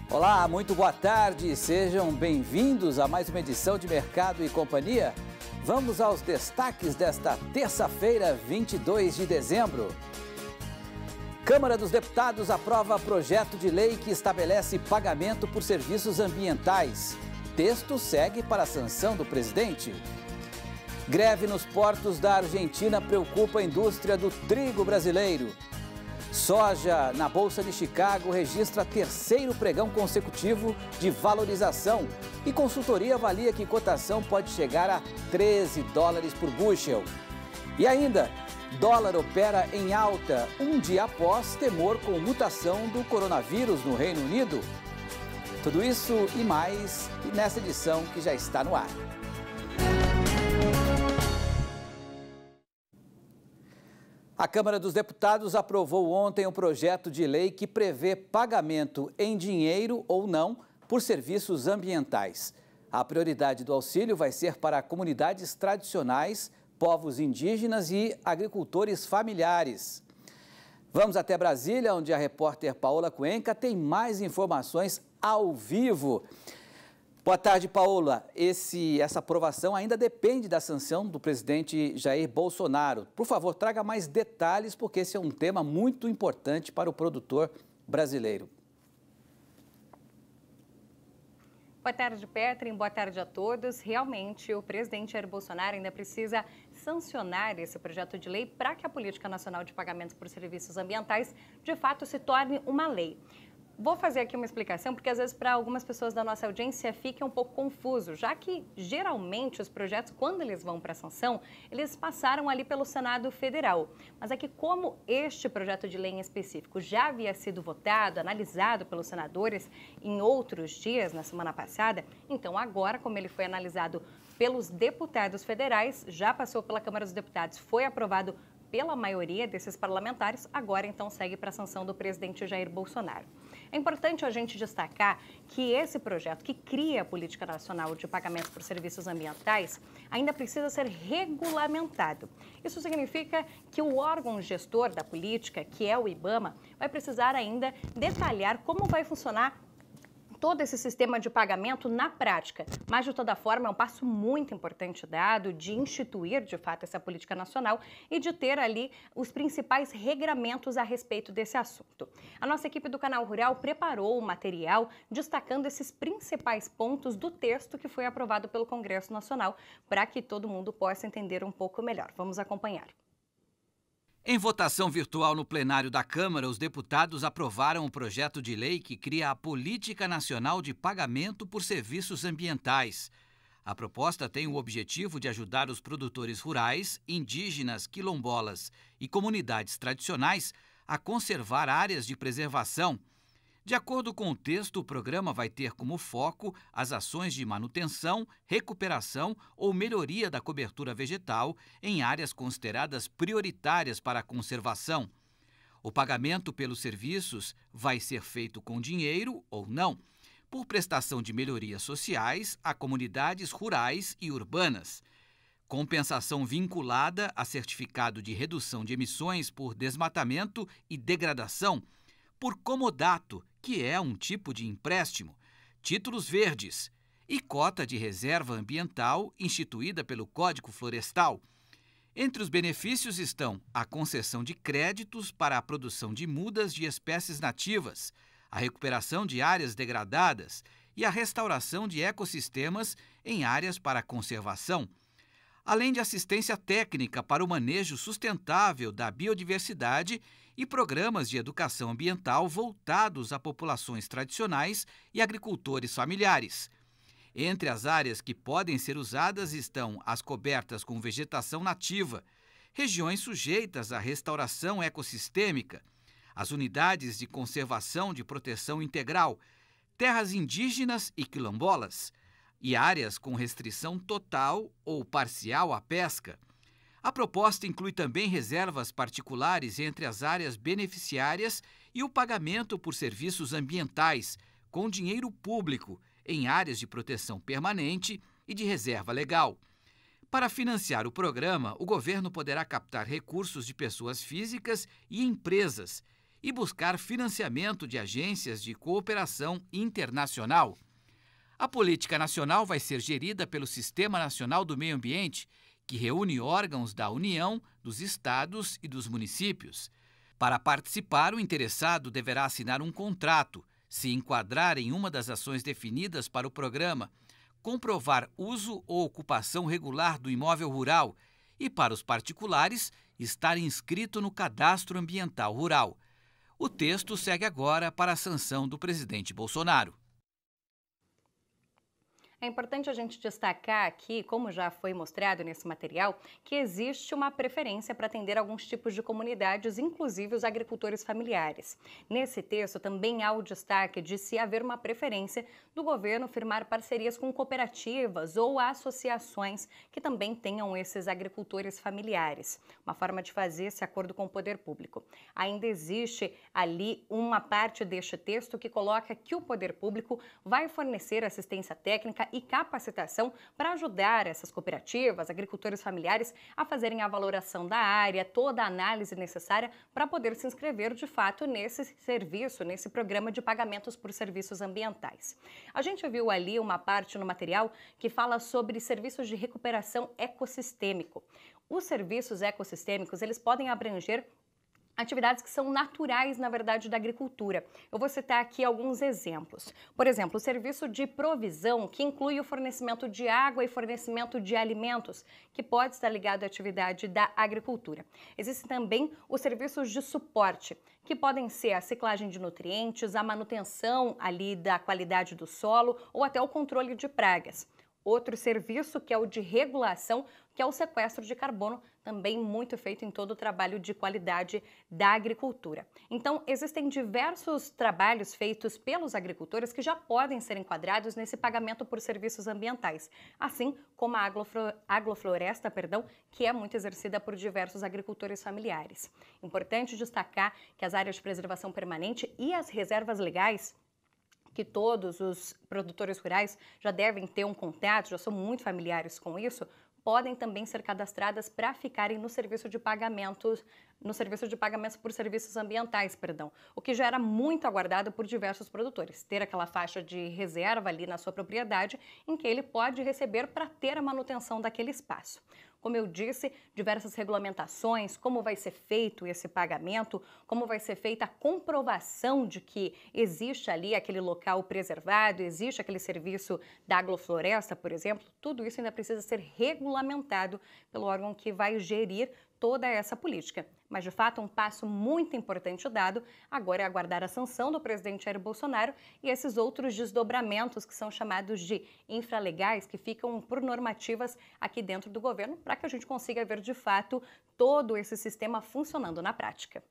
Olá, muito boa tarde, sejam bem-vindos a mais uma edição de Mercado e Companhia. Vamos aos destaques desta terça-feira, 22 de dezembro. Câmara dos Deputados aprova projeto de lei que estabelece pagamento por serviços ambientais. Texto segue para a sanção do presidente. Greve nos portos da Argentina preocupa a indústria do trigo brasileiro. Soja na Bolsa de Chicago registra terceiro pregão consecutivo de valorização e consultoria avalia que cotação pode chegar a 13 dólares por bushel. E ainda, dólar opera em alta um dia após temor com mutação do coronavírus no Reino Unido. Tudo isso e mais nessa edição que já está no ar. A Câmara dos Deputados aprovou ontem um projeto de lei que prevê pagamento em dinheiro ou não por serviços ambientais. A prioridade do auxílio vai ser para comunidades tradicionais, povos indígenas e agricultores familiares. Vamos até Brasília, onde a repórter Paola Cuenca tem mais informações ao vivo. Boa tarde, Paola. Essa aprovação ainda depende da sanção do presidente Jair Bolsonaro. Por favor, traga mais detalhes, porque esse é um tema muito importante para o produtor brasileiro. Boa tarde, Petrin. Boa tarde a todos. Realmente, o presidente Jair Bolsonaro ainda precisa sancionar esse projeto de lei para que a Política Nacional de Pagamentos por Serviços Ambientais, de fato, se torne uma lei. Vou fazer aqui uma explicação, porque às vezes para algumas pessoas da nossa audiência fica um pouco confuso, já que geralmente os projetos, quando eles vão para a sanção, eles passaram ali pelo Senado Federal. Mas é que como este projeto de lei em específico já havia sido votado, analisado pelos senadores em outros dias, na semana passada, então agora, como ele foi analisado pelos deputados federais, já passou pela Câmara dos Deputados, foi aprovado pela maioria desses parlamentares, agora então segue para a sanção do presidente Jair Bolsonaro. É importante a gente destacar que esse projeto que cria a Política Nacional de Pagamentos por Serviços Ambientais ainda precisa ser regulamentado. Isso significa que o órgão gestor da política, que é o IBAMA, vai precisar ainda detalhar como vai funcionar todo esse sistema de pagamento na prática. Mas, de toda forma, é um passo muito importante dado de instituir, de fato, essa política nacional e de ter ali os principais regramentos a respeito desse assunto. A nossa equipe do Canal Rural preparou o material destacando esses principais pontos do texto que foi aprovado pelo Congresso Nacional para que todo mundo possa entender um pouco melhor. Vamos acompanhar. Em votação virtual no plenário da Câmara, os deputados aprovaram um projeto de lei que cria a Política Nacional de Pagamento por Serviços Ambientais. A proposta tem o objetivo de ajudar os produtores rurais, indígenas, quilombolas e comunidades tradicionais a conservar áreas de preservação. De acordo com o texto, o programa vai ter como foco as ações de manutenção, recuperação ou melhoria da cobertura vegetal em áreas consideradas prioritárias para a conservação. O pagamento pelos serviços vai ser feito com dinheiro ou não, por prestação de melhorias sociais a comunidades rurais e urbanas. Compensação vinculada a certificado de redução de emissões por desmatamento e degradação, por comodato, que é um tipo de empréstimo, títulos verdes e cota de reserva ambiental instituída pelo Código Florestal. Entre os benefícios estão a concessão de créditos para a produção de mudas de espécies nativas, a recuperação de áreas degradadas e a restauração de ecossistemas em áreas para conservação, além de assistência técnica para o manejo sustentável da biodiversidade e programas de educação ambiental voltados a populações tradicionais e agricultores familiares. Entre as áreas que podem ser usadas estão as cobertas com vegetação nativa, regiões sujeitas à restauração ecossistêmica, as unidades de conservação de proteção integral, terras indígenas e quilombolas, e áreas com restrição total ou parcial à pesca. A proposta inclui também reservas particulares entre as áreas beneficiárias e o pagamento por serviços ambientais, com dinheiro público, em áreas de proteção permanente e de reserva legal. Para financiar o programa, o governo poderá captar recursos de pessoas físicas e empresas e buscar financiamento de agências de cooperação internacional. A política nacional vai ser gerida pelo Sistema Nacional do Meio Ambiente, que reúne órgãos da União, dos estados e dos municípios. Para participar, o interessado deverá assinar um contrato, se enquadrar em uma das ações definidas para o programa, comprovar uso ou ocupação regular do imóvel rural e, para os particulares, estar inscrito no Cadastro Ambiental Rural. O texto segue agora para a sanção do presidente Bolsonaro. É importante a gente destacar aqui, como já foi mostrado nesse material, que existe uma preferência para atender alguns tipos de comunidades, inclusive os agricultores familiares. Nesse texto também há o destaque de se haver uma preferência do governo firmar parcerias com cooperativas ou associações que também tenham esses agricultores familiares. Uma forma de fazer esse acordo com o poder público. Ainda existe ali uma parte deste texto que coloca que o poder público vai fornecer assistência técnica e capacitação para ajudar essas cooperativas, agricultores familiares a fazerem a valoração da área, toda a análise necessária para poder se inscrever de fato nesse serviço, nesse programa de pagamentos por serviços ambientais. A gente viu ali uma parte no material que fala sobre serviços de recuperação ecossistêmico. Os serviços ecossistêmicos, eles podem abranger atividades que são naturais, na verdade, da agricultura. Eu vou citar aqui alguns exemplos. Por exemplo, o serviço de provisão, que inclui o fornecimento de água e fornecimento de alimentos, que pode estar ligado à atividade da agricultura. Existem também os serviços de suporte, que podem ser a ciclagem de nutrientes, a manutenção ali da qualidade do solo ou até o controle de pragas. Outro serviço, que é o de regulação, que é o sequestro de carbono, também muito feito em todo o trabalho de qualidade da agricultura. Então, existem diversos trabalhos feitos pelos agricultores que já podem ser enquadrados nesse pagamento por serviços ambientais, assim como a agrofloresta, que é muito exercida por diversos agricultores familiares. Importante destacar que as áreas de preservação permanente e as reservas legais, que todos os produtores rurais já devem ter um contato, já são muito familiares com isso, podem também ser cadastradas para ficarem no serviço de pagamentos, por serviços ambientais, o que já era muito aguardado por diversos produtores, ter aquela faixa de reserva ali na sua propriedade em que ele pode receber para ter a manutenção daquele espaço. Como eu disse, diversas regulamentações, como vai ser feito esse pagamento, como vai ser feita a comprovação de que existe ali aquele local preservado, existe aquele serviço da agrofloresta, por exemplo, tudo isso ainda precisa ser regulamentado pelo órgão que vai gerir toda essa política. Mas, de fato, um passo muito importante dado agora é aguardar a sanção do presidente Jair Bolsonaro e esses outros desdobramentos que são chamados de infralegais, que ficam por normativas aqui dentro do governo, para que a gente consiga ver, de fato, todo esse sistema funcionando na prática.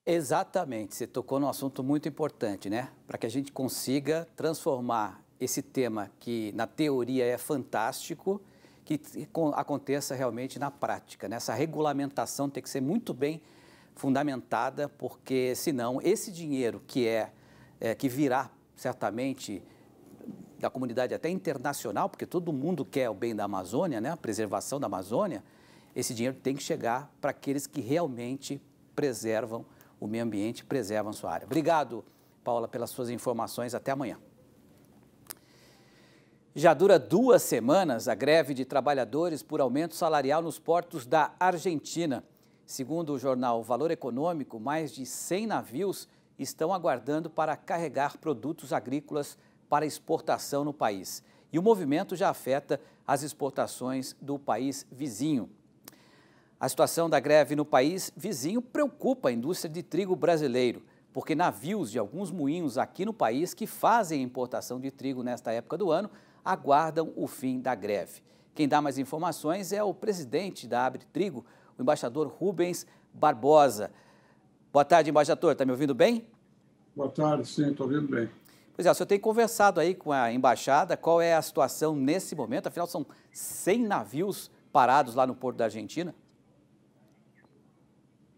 Exatamente, você tocou num assunto muito importante, né? Para que a gente consiga transformar esse tema que, na teoria, é fantástico, que aconteça realmente na prática, né? Essa regulamentação tem que ser muito bem fundamentada, porque senão esse dinheiro que virá certamente da comunidade até internacional, porque todo mundo quer o bem da Amazônia, né? A preservação da Amazônia, esse dinheiro tem que chegar para aqueles que realmente preservam o meio ambiente, preservam a sua área. Obrigado, Paula, pelas suas informações. Até amanhã. Já dura 2 semanas a greve de trabalhadores por aumento salarial nos portos da Argentina. Segundo o jornal Valor Econômico, mais de 100 navios estão aguardando para carregar produtos agrícolas para exportação no país. E o movimento já afeta as exportações do país vizinho. A situação da greve no país vizinho preocupa a indústria de trigo brasileiro, porque navios de alguns moinhos aqui no país que fazem a importação de trigo nesta época do ano aguardam o fim da greve. Quem dá mais informações é o presidente da Abre Trigo, o embaixador Rubens Barbosa. Boa tarde, embaixador. Está me ouvindo bem? Boa tarde, sim, estou ouvindo bem. Pois é, o senhor tem conversado aí com a embaixada, qual é a situação nesse momento? Afinal, são 100 navios parados lá no Porto da Argentina?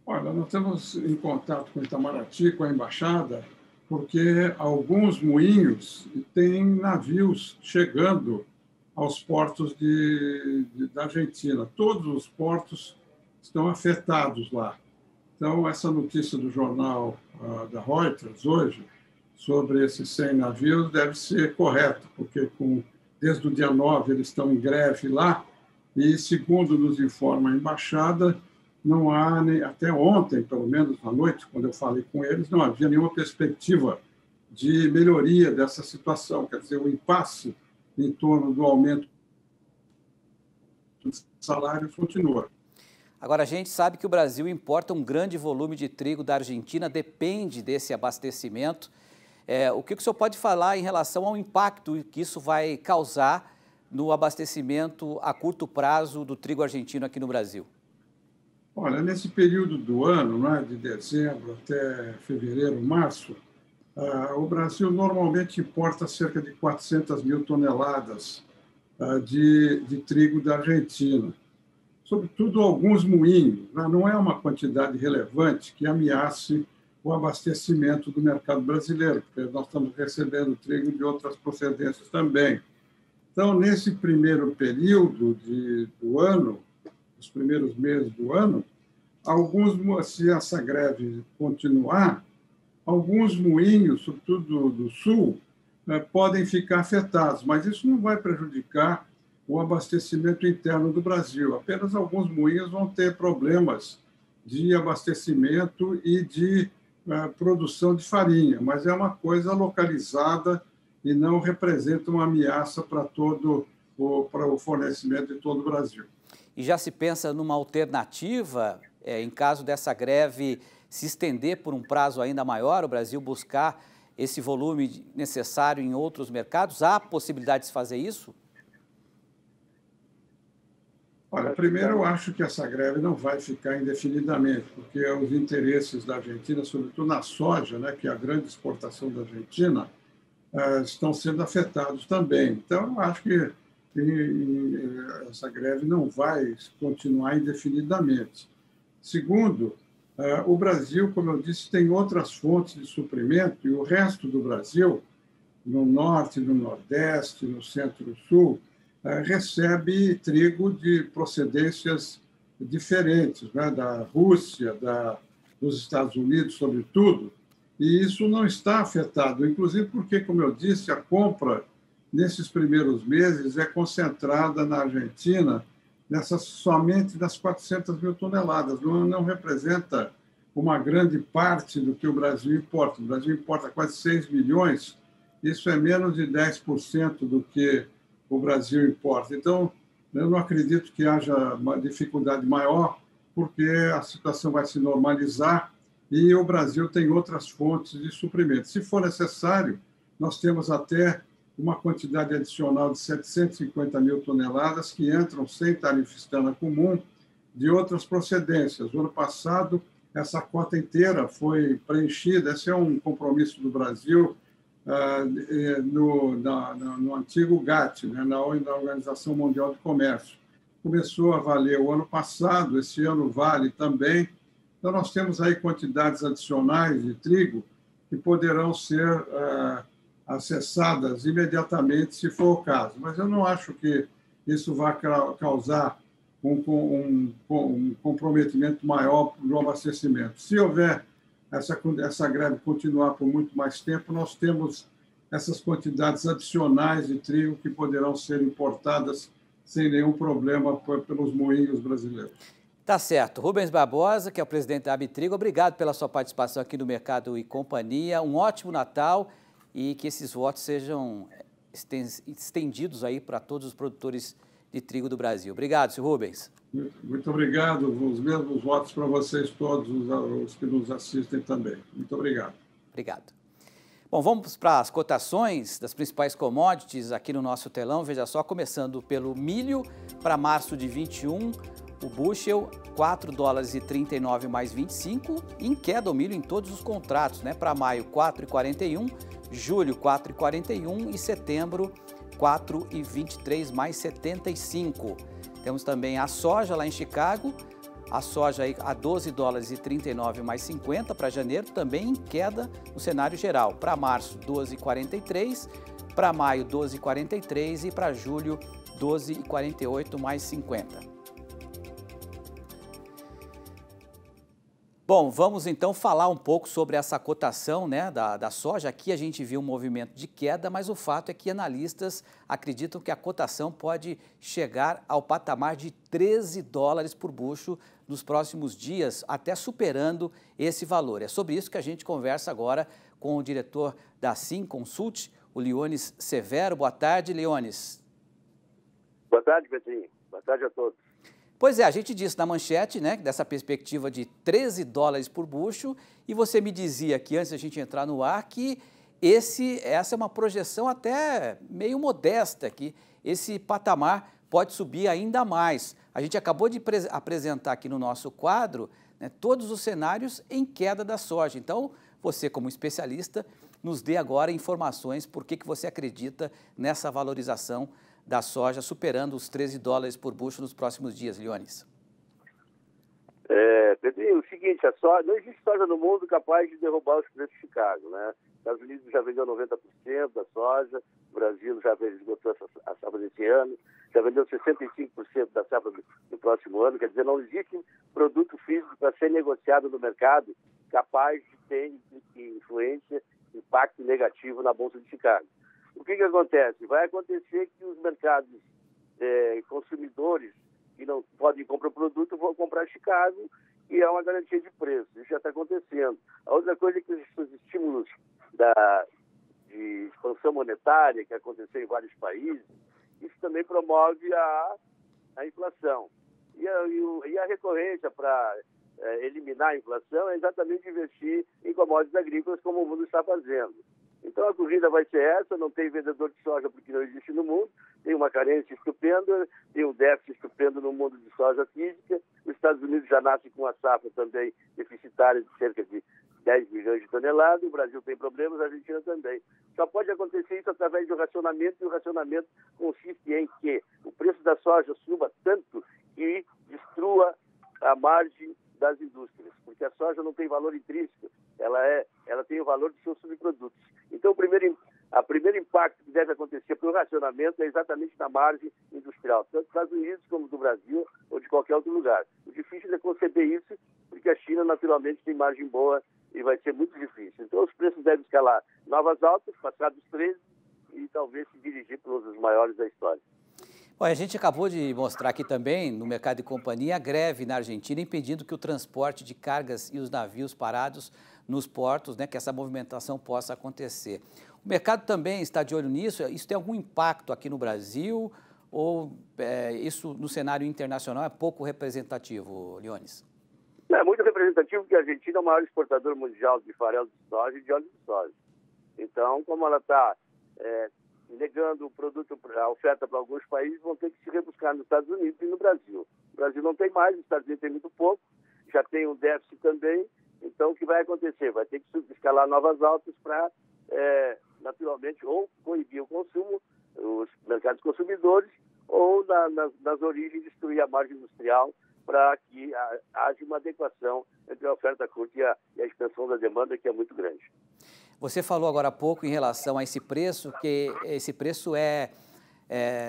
Olha, nós estamos em contato com Itamaraty, com a embaixada, porque alguns moinhos têm navios chegando aos portos da Argentina. Todos os portos estão afetados lá. Então, essa notícia do jornal da Reuters hoje, sobre esses 100 navios, deve ser correta, porque desde o dia 9 eles estão em greve lá, e, segundo nos informa a embaixada, não há, até ontem, pelo menos à noite, quando eu falei com eles, não havia nenhuma perspectiva de melhoria dessa situação. Quer dizer, o impasse em torno do aumento dos salários continua. Agora, a gente sabe que o Brasil importa um grande volume de trigo da Argentina, depende desse abastecimento. O que o senhor pode falar em relação ao impacto que isso vai causar no abastecimento a curto prazo do trigo argentino aqui no Brasil? Olha, nesse período do ano, né, de dezembro até fevereiro, março, o Brasil normalmente importa cerca de 400 mil toneladas de trigo da Argentina. Sobretudo alguns moinhos, né? Não é uma quantidade relevante que ameace o abastecimento do mercado brasileiro, porque nós estamos recebendo trigo de outras procedências também. Então, nesse primeiro período do ano, os primeiros meses do ano, se essa greve continuar, alguns moinhos, sobretudo do sul, podem ficar afetados, mas isso não vai prejudicar o abastecimento interno do Brasil. Apenas alguns moinhos vão ter problemas de abastecimento e de produção de farinha, mas é uma coisa localizada e não representa uma ameaça para o fornecimento de todo o Brasil. E já se pensa numa alternativa, em caso dessa greve se estender por um prazo ainda maior, o Brasil buscar esse volume necessário em outros mercados? Há possibilidade de se fazer isso? Olha, primeiro eu acho que essa greve não vai ficar indefinidamente, porque os interesses da Argentina, sobretudo na soja, né, que é a grande exportação da Argentina, estão sendo afetados também. Então, eu acho que essa greve não vai continuar indefinidamente. Segundo, o Brasil, como eu disse, tem outras fontes de suprimento e o resto do Brasil, no norte, no nordeste, no centro-sul, recebe trigo de procedências diferentes, né? Da Rússia, dos Estados Unidos, sobretudo, e isso não está afetado, inclusive porque, como eu disse, a compra nesses primeiros meses é concentrada na Argentina somente das 400 mil toneladas, não representa uma grande parte do que o Brasil importa. O Brasil importa quase 6 milhões, isso é menos de 10% do que o Brasil importa. Então, eu não acredito que haja uma dificuldade maior, porque a situação vai se normalizar e o Brasil tem outras fontes de suprimento. Se for necessário, nós temos até uma quantidade adicional de 750 mil toneladas que entram sem tarifa externa comum de outras procedências. No ano passado, essa cota inteira foi preenchida. Esse é um compromisso do Brasil no antigo GATT, né, na Organização Mundial de Comércio. Começou a valer o ano passado, esse ano vale também. Então, nós temos aí quantidades adicionais de trigo que poderão ser acessadas imediatamente, se for o caso. Mas eu não acho que isso vai causar um comprometimento maior no abastecimento. Se houver essa greve continuar por muito mais tempo, nós temos essas quantidades adicionais de trigo que poderão ser importadas sem nenhum problema pelos moinhos brasileiros. Tá certo. Rubens Barbosa, que é o presidente da Abitrigo, obrigado pela sua participação aqui no Mercado e Companhia. Um ótimo Natal e que esses votos sejam estendidos aí para todos os produtores de trigo do Brasil. Obrigado, senhor Rubens. Muito obrigado. Os mesmos votos para vocês todos, os que nos assistem também. Muito obrigado. Obrigado. Bom, vamos para as cotações das principais commodities aqui no nosso telão. Veja só, começando pelo milho, para março de 21, o bushel, 4 dólares e 39 mais 25, em queda o milho em todos os contratos, né? Para maio, 4,41, julho, 4,41 e setembro, 4,23 mais 75. Temos também a soja lá em Chicago, a soja aí a 12 dólares e 39 mais 50 para janeiro, também em queda no cenário geral. Para março, 12,43, para maio, 12,43 e para julho, 12,48 mais 50. Bom, vamos então falar um pouco sobre essa cotação, né, da soja. Aqui a gente viu um movimento de queda, mas o fato é que analistas acreditam que a cotação pode chegar ao patamar de $13 por bushel nos próximos dias, até superando esse valor. É sobre isso que a gente conversa agora com o diretor da Simconsult, o Leones Severo. Boa tarde, Leones. Boa tarde, Petrinho. Boa tarde a todos. Pois é, a gente disse na manchete, né, dessa perspectiva de $13 por bushel, e você me dizia aqui, antes da gente entrar no ar, que essa é uma projeção até meio modesta, que esse patamar pode subir ainda mais. A gente acabou de apresentar aqui no nosso quadro, né, todos os cenários em queda da soja. Então, você como especialista, nos dê agora informações por que você acredita nessa valorização da soja superando os $13 por bushel nos próximos dias, Leones. Pedrinho, o seguinte, não existe soja no mundo capaz de derrubar os preços de Chicago, né? Estados Unidos já vendeu 90% da soja, o Brasil já esgotou a safra desse ano, já vendeu 65% da safra do próximo ano, quer dizer, não existe produto físico para ser negociado no mercado capaz de ter influência, impacto negativo na Bolsa de Chicago. O que acontece? Vai acontecer que os mercados consumidores que não podem comprar o produto vão comprar Chicago, e é uma garantia de preço. Isso já está acontecendo. A outra coisa é que os estímulos de expansão monetária que aconteceu em vários países, isso também promove a inflação. E a recorrência para eliminar a inflação é exatamente investir em commodities agrícolas como o mundo está fazendo. Então a corrida vai ser essa, não tem vendedor de soja porque não existe no mundo, tem uma carência estupenda, tem um déficit estupendo no mundo de soja física, os Estados Unidos já nasce com uma safra também deficitária de cerca de 10 milhões de toneladas, o Brasil tem problemas, a Argentina também. Só pode acontecer isso através de um racionamento, e o racionamento consiste em que o preço da soja suba tanto que destrua a margem das indústrias, porque a soja não tem valor intrínseco, ela tem o valor dos seus subprodutos. Então, o primeiro impacto que deve acontecer para o racionamento é exatamente na margem industrial, tanto dos Estados Unidos como do Brasil ou de qualquer outro lugar. O difícil é conceber isso, porque a China, naturalmente, tem margem boa e vai ser muito difícil. Então, os preços devem escalar novas altas, passar dos 13 e talvez se dirigir para os maiores da história. Bom, a gente acabou de mostrar aqui também, no mercado de companhia, a greve na Argentina, impedindo que o transporte de cargas e os navios parados nos portos, né, que essa movimentação possa acontecer. O mercado também está de olho nisso. Isso tem algum impacto aqui no Brasil ou isso no cenário internacional é pouco representativo, Leones? É muito representativo porque a Argentina é o maior exportador mundial de farelo de soja e de óleo de soja. Então, como ela está negando o produto, a oferta para alguns países, vão ter que se rebuscar nos Estados Unidos e no Brasil. O Brasil não tem mais, os Estados Unidos tem muito pouco, já tem um déficit também. Então, o que vai acontecer? Vai ter que escalar novas altas para, naturalmente, ou coibir o consumo, os mercados consumidores, ou nas origens destruir a margem industrial para que haja uma adequação entre a oferta curta e a expansão da demanda, que é muito grande. Você falou agora há pouco em relação a esse preço, que esse preço é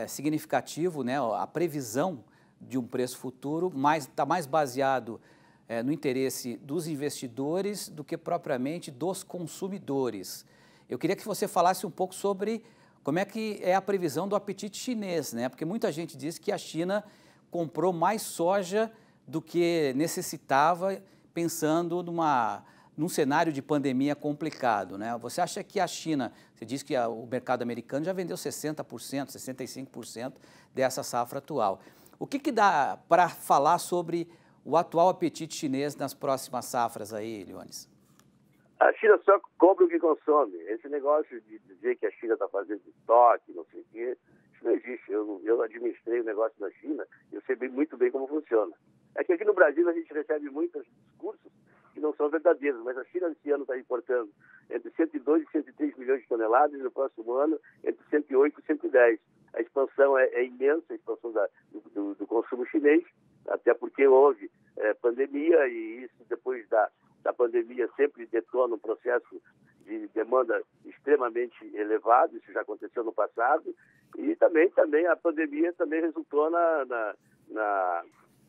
significativo, né? A previsão de um preço futuro está mais baseado no interesse dos investidores do que propriamente dos consumidores. Eu queria que você falasse um pouco sobre como é que é a previsão do apetite chinês, né? Porque muita gente diz que a China comprou mais soja do que necessitava, pensando num cenário de pandemia complicado, né? Você acha que a China, você diz que o mercado americano já vendeu 60%, 65% dessa safra atual. O que dá para falar sobre o atual apetite chinês nas próximas safras aí, Leones? A China só compra o que consome. Esse negócio de dizer que a China está fazendo estoque, não sei o quê, isso não existe. Eu administrei o negócio na China e eu sei muito bem como funciona. É que aqui no Brasil a gente recebe muitos discursos que não são verdadeiros, mas a China esse ano está importando entre 102 e 103 milhões de toneladas e no próximo ano entre 108 e 110. A expansão é imensa, a expansão do consumo chinês, até porque houve pandemia e isso depois da pandemia sempre detona um processo de demanda extremamente elevado, isso já aconteceu no passado, e também a pandemia também resultou na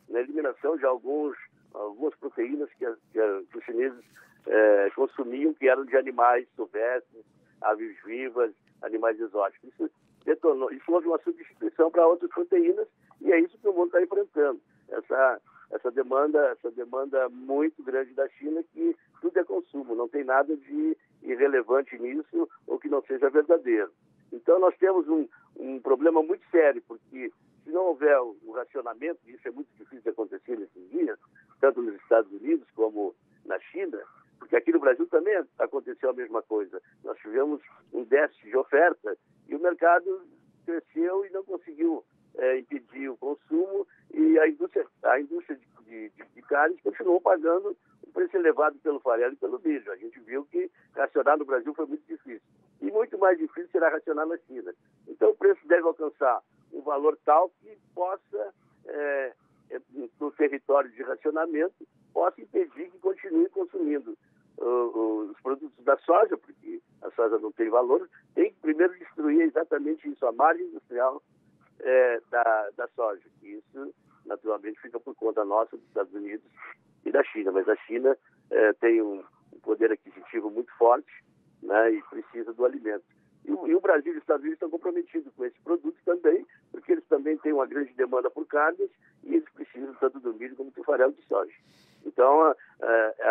eliminação de alguns algumas proteínas que os chineses consumiam, que eram de animais silvestres, aves vivas, animais exóticos. Isso detonou, isso houve uma substituição para outras proteínas, e é isso que o mundo está enfrentando. Essa demanda muito grande da China, que tudo é consumo, não tem nada de irrelevante nisso ou que não seja verdadeiro. Então nós temos um problema muito sério, porque se não houver o racionamento, e isso é muito difícil de acontecer nesses dias, tanto nos Estados Unidos como na China, porque aqui no Brasil também aconteceu a mesma coisa. Nós tivemos um déficit de oferta e o mercado cresceu e não conseguiu impedir o consumo, e a indústria de carnes continuou pagando um preço elevado pelo farelo e pelo milho. A gente viu que racionar no Brasil foi muito difícil. E muito mais difícil será racionar na China. Então o preço deve alcançar um valor tal que possa, no território de racionamento, possa impedir que continue consumindo os produtos da soja, porque a soja não tem valor. Tem que primeiro destruir exatamente isso, a margem industrial da soja. E isso, naturalmente, fica por conta nossa, dos Estados Unidos e da China. Mas a China tem um poder aquisitivo muito forte, né, e precisa do alimento. E o Brasil e os Estados Unidos estão comprometidos com esse produto também, porque eles também têm uma grande demanda por carnes e eles precisam tanto do milho como do farelo de soja. Então, a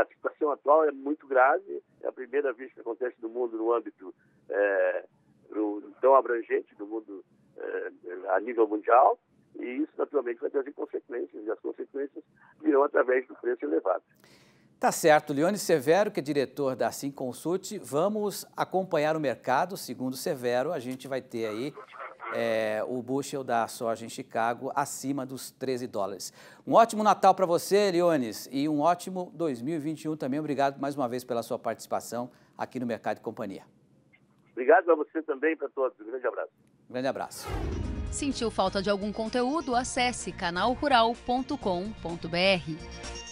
situação atual é muito grave, é a primeira vez que acontece no mundo no âmbito tão abrangente, do mundo a nível mundial, e isso naturalmente vai trazer consequências, e as consequências virão através do preço elevado. Tá certo, Leone Severo, que é diretor da Simconsult, vamos acompanhar o mercado. Segundo Severo, a gente vai ter aí o bushel da soja em Chicago acima dos $13. Um ótimo Natal para você, Leones, e um ótimo 2021 também. Obrigado mais uma vez pela sua participação aqui no Mercado e Companhia. Obrigado a você também, para todos. Um grande abraço. Um grande abraço. Sentiu falta de algum conteúdo? Acesse canalrural.com.br.